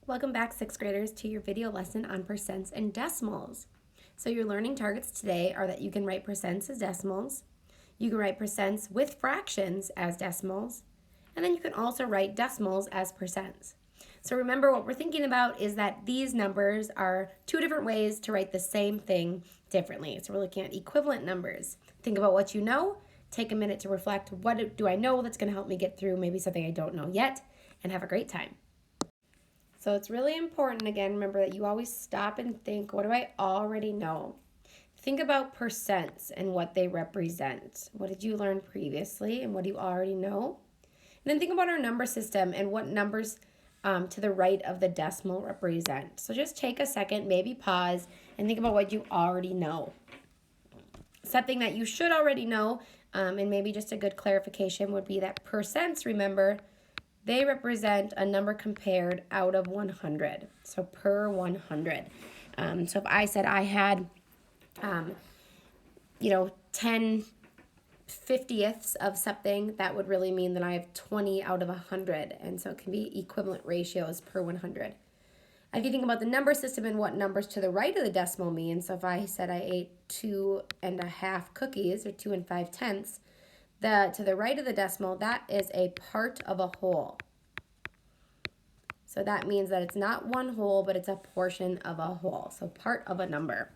Welcome back, sixth graders, to your video lesson on percents and decimals. So your learning targets today are that you can write percents as decimals, you can write percents with fractions as decimals, and then you can also write decimals as percents. So remember, what we're thinking about is that these numbers are two different ways to write the same thing differently. So we're looking at equivalent numbers. Think about what you know, take a minute to reflect, what do I know that's going to help me get through maybe something I don't know yet, and have a great time. So it's really important, again, remember that you always stop and think, what do I already know? Think about percents and what they represent. What did you learn previously and what do you already know? And then think about our number system and what numbers to the right of the decimal represent. So just take a second, maybe pause, and think about what you already know. Something that you should already know, and maybe just a good clarification would be that percents, remember, they represent a number compared out of 100, so per 100. So if I said I had, 10 50ths of something, that would really mean that I have 20 out of 100, and so it can be equivalent ratios per 100. If you think about the number system and what numbers to the right of the decimal mean, so if I said I ate 2.5 cookies, or 2 5/10, to the right of the decimal, that is a part of a whole. So that means that it's not one whole, but it's a portion of a whole, so part of a number.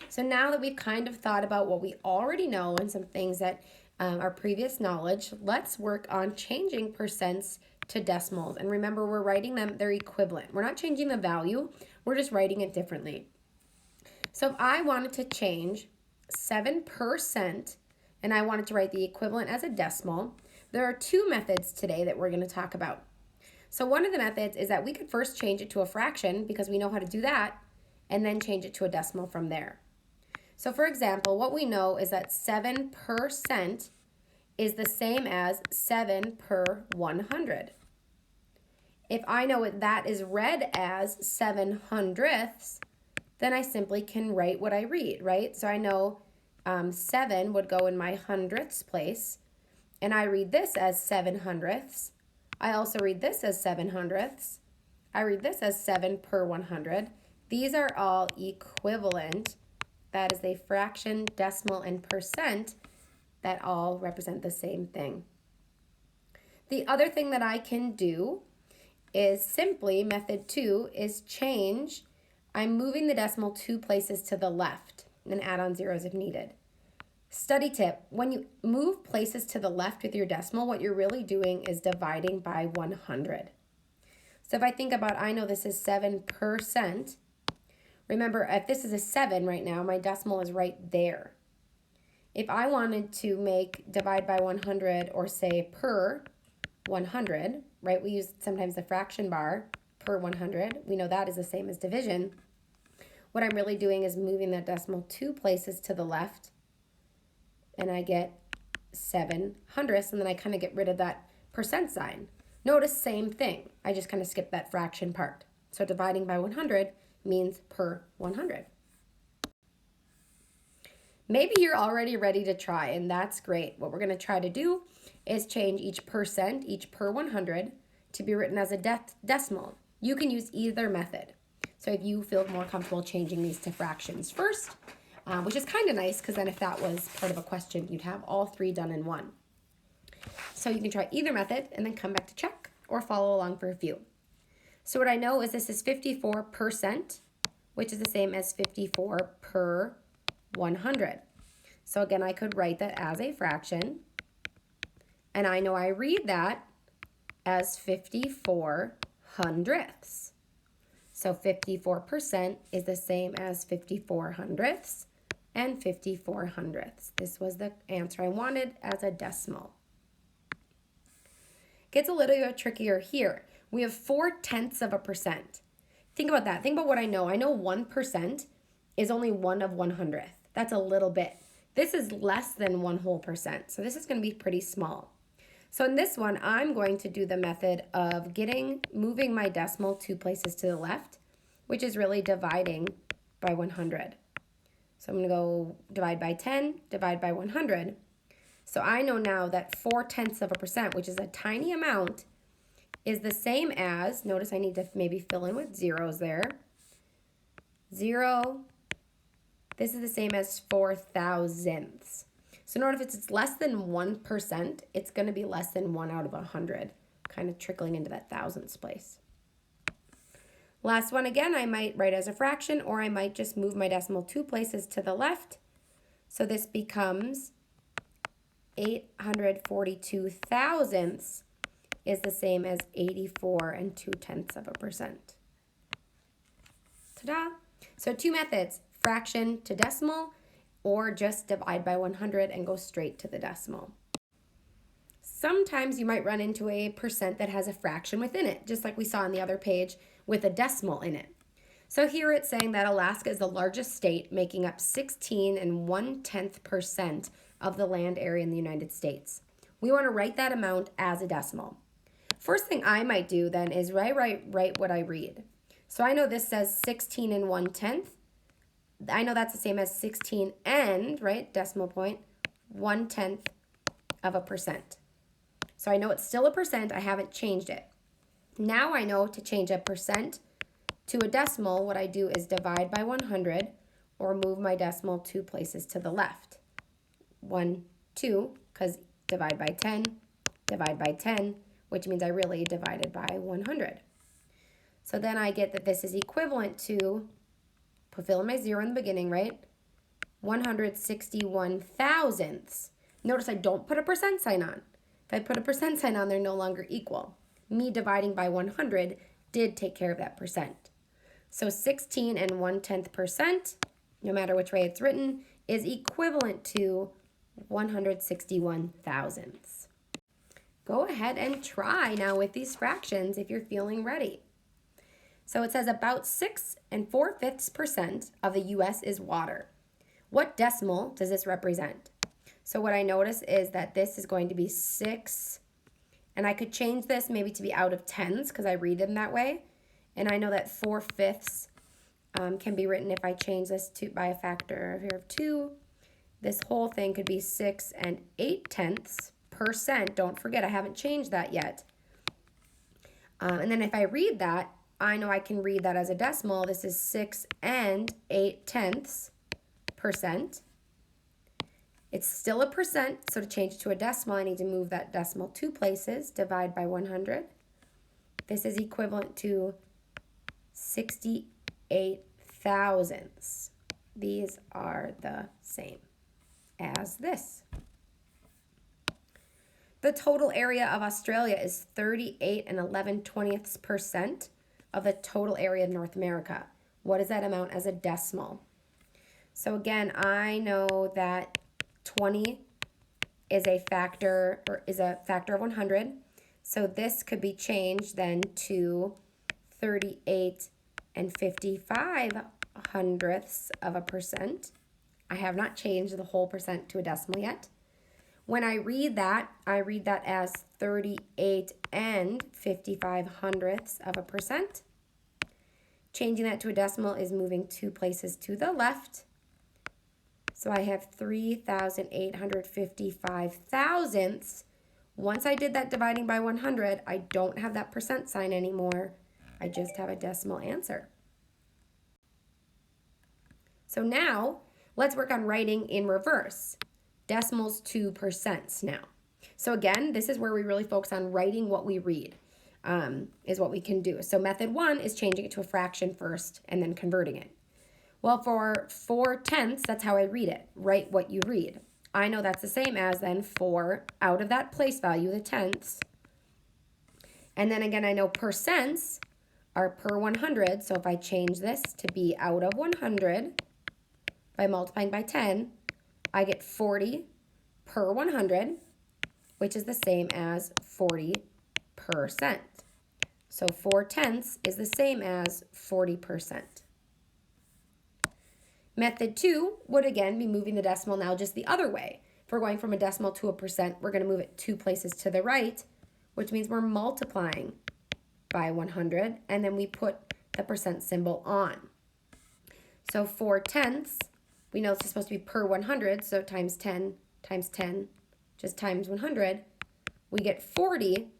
So now that we've kind of thought about what we already know and some things that are previous knowledge, let's work on changing percents to decimals. And remember, we're writing them, they're equivalent. We're not changing the value, we're just writing it differently. So if I wanted to change 7% and I wanted to write the equivalent as a decimal, there are two methods today that we're going to talk about. So one of the methods is that we could first change it to a fraction because we know how to do that, and then change it to a decimal from there. So for example, what we know is that 7% is the same as 7 per 100. If I know what that is read as 7/100ths, then I simply can write what I read, right? So I know 7 would go in my hundredths place, and I read this as 7/100ths. I also read this as 7/100ths. I read this as 7 per 100. These are all equivalent. That is a fraction, decimal, and percent that all represent the same thing. The other thing that I can do is simply, method 2, is change. I'm moving the decimal 2 places to the left and add on zeros if needed. Study tip, when you move places to the left with your decimal, what you're really doing is dividing by 100. So if I think about, I know this is 7%. Remember, if this is a 7 right now, my decimal is right there. If I wanted to divide by 100 or say per 100, right? We use sometimes the fraction bar, per 100. We know that is the same as division. What I'm really doing is moving that decimal 2 places to the left, and I get 7/100ths, and then I kind of get rid of that percent sign. Notice, same thing. I just kind of skipped that fraction part. So dividing by 100 means per 100. Maybe you're already ready to try, and that's great. What we're going to try to do is change each percent, each per 100, to be written as a decimal. You can use either method. So if you feel more comfortable changing these to fractions first, which is kind of nice because then if that was part of a question, you'd have all three done in one. So you can try either method and then come back to check or follow along for a few. So what I know is this is 54%, which is the same as 54 per 100. So again, I could write that as a fraction, and I know I read that as 54/100ths. So 54% is the same as 54/100ths and 54/100ths. This was the answer I wanted as a decimal. Gets a little bit trickier here. We have 4/10%. Think about that. Think about what I know. I know 1% is only 1 of 100th. That's a little bit. This is less than 1 whole percent. So this is going to be pretty small. So in this one, I'm going to do the method of moving my decimal 2 places to the left, which is really dividing by 100. So I'm going to go divide by 10, divide by 100. So I know now that 4/10%, which is a tiny amount, is the same as, notice I need to maybe fill in with zeros there. 0, this is the same as 4 thousandths. So notice if it's less than 1%, it's going to be less than 1 out of 100, kind of trickling into that thousandths place. Last one again, I might write as a fraction, or I might just move my decimal 2 places to the left. So this becomes 842 thousandths is the same as 84 2/10%. Ta-da! So 2 methods, fraction to decimal, or just divide by 100 and go straight to the decimal. Sometimes you might run into a percent that has a fraction within it, just like we saw on the other page with a decimal in it. So here it's saying that Alaska is the largest state, making up 16 1/10% of the land area in the United States. We want to write that amount as a decimal. First thing I might do then is write what I read. So I know this says 16 1/10. I know that's the same as 16 and, right, decimal point, 1/10 of a percent. So I know it's still a percent, I haven't changed it. Now I know to change a percent to a decimal, what I do is divide by 100 or move my decimal 2 places to the left. 1, 2, because divide by 10, which means I really divided by 100. So then I get that this is equivalent to, fill in my 0 in the beginning, right? 161 thousandths. Notice I don't put a percent sign on. If I put a percent sign on, they're no longer equal. Me dividing by 100 did take care of that percent. So 16 1/10%, no matter which way it's written, is equivalent to 161 thousandths. Go ahead and try now with these fractions if you're feeling ready. So it says about 6 4/5% of the U.S. is water. What decimal does this represent? So what I notice is that this is going to be 6, and I could change this maybe to be out of tens because I read them that way. And I know that 4/5 can be written if I change this to by a factor here of 2. This whole thing could be 6 8/10%. Don't forget, I haven't changed that yet. And then if I read that, I know I can read that as a decimal. This is 6 8/10%. It's still a percent, so to change to a decimal, I need to move that decimal 2 places, divide by 100. This is equivalent to 68 thousandths. These are the same as this. The total area of Australia is 38 11/20% of the total area of North America. What is that amount as a decimal? So again, I know that 20 is a factor of 100. So this could be changed then to 38 55/100%. I have not changed the whole percent to a decimal yet. When I read that as 38 55/100%. Changing that to a decimal is moving 2 places to the left. So I have 3,855 thousandths. Once I did that dividing by 100, I don't have that percent sign anymore. I just have a decimal answer. So now, let's work on writing in reverse. Decimals to percents now. So again, this is where we really focus on writing what we read, is what we can do. So method 1 is changing it to a fraction first and then converting it. Well, for 4/10, that's how I read it. Write what you read. I know that's the same as then 4 out of that place value, the tenths. And then again, I know percents are per 100. So if I change this to be out of 100 by multiplying by 10, I get 40 per 100, which is the same as 40%. So 4/10 is the same as 40%. Method 2 would again be moving the decimal now just the other way. If we're going from a decimal to a percent, we're going to move it 2 places to the right, which means we're multiplying by 100, and then we put the percent symbol on. So 4/10, we know it's supposed to be per 100, so times 10 times 10, just times 100, we get 40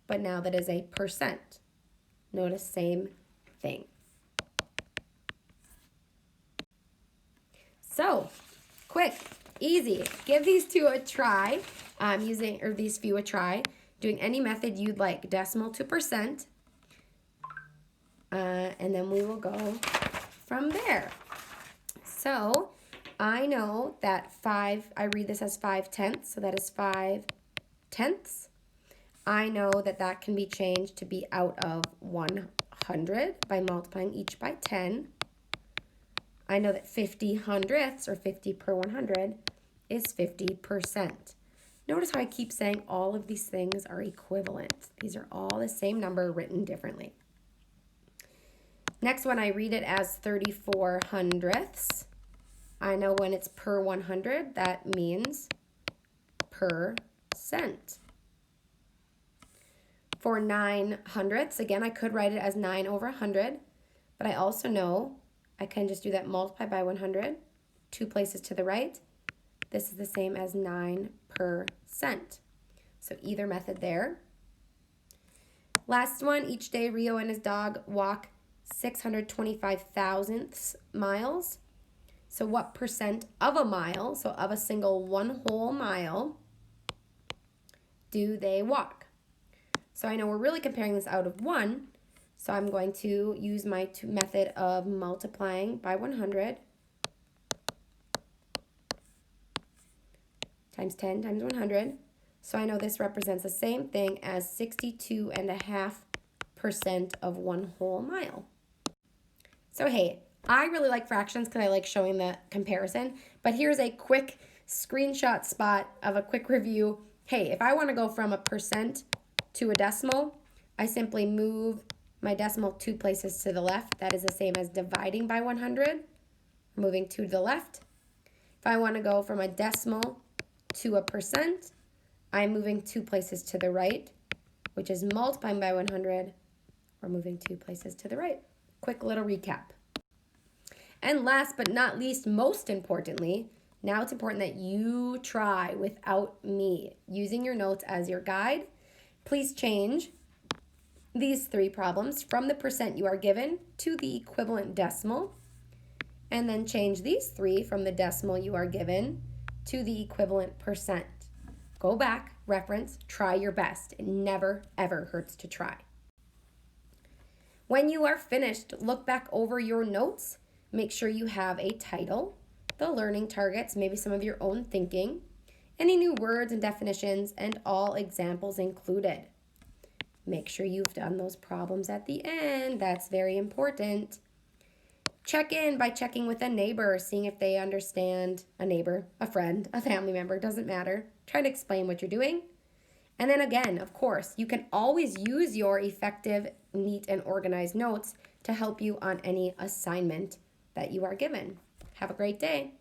but now that is a percent. Notice same thing. So, quick, easy. Give these two a try, these few a try, doing any method you'd like, decimal to percent, and then we will go from there. So, I know that I read this as 5/10, so that is 5/10. I know that that can be changed to be out of 100 by multiplying each by 10. I know that 50 hundredths, or 50 per 100, is 50%. Notice how I keep saying all of these things are equivalent. These are all the same number written differently. Next one, I read it as 34 hundredths. I know when it's per 100, that means percent. For 9 hundredths, again, I could write it as 9 over 100, but I also know I can just do that multiply by 100, 2 places to the right. This is the same as 9%. So either method there. Last one, each day Rio and his dog walk 625 thousandths miles. So what percent of a mile, so of a single one whole mile, do they walk? So I know we're really comparing this out of 1, so I'm going to use my method of multiplying by 100 times 10 times 100. So I know this represents the same thing as 62.5% of one whole mile. So hey, I really like fractions because I like showing the comparison, but here's a quick screenshot spot of a quick review. Hey, if I want to go from a percent to a decimal, I simply move my decimal 2 places to the left. That is the same as dividing by 100, moving 2 to the left. If I want to go from a decimal to a percent, I'm moving 2 places to the right, which is multiplying by 100, or moving 2 places to the right. Quick little recap. And last but not least, most importantly, now it's important that you try without me, using your notes as your guide. Please change these 3 problems from the percent you are given to the equivalent decimal, and then change these 3 from the decimal you are given to the equivalent percent. Go back, reference, try your best. It never, ever hurts to try. When you are finished, look back over your notes. Make sure you have a title, the learning targets, maybe some of your own thinking, any new words and definitions, and all examples included. Make sure you've done those problems at the end. That's very important. Check in by checking with a neighbor, seeing if they understand. A neighbor, a friend, a family member, doesn't matter. Try to explain what you're doing. And then again, of course, you can always use your effective, neat, and organized notes to help you on any assignment that you are given. Have a great day.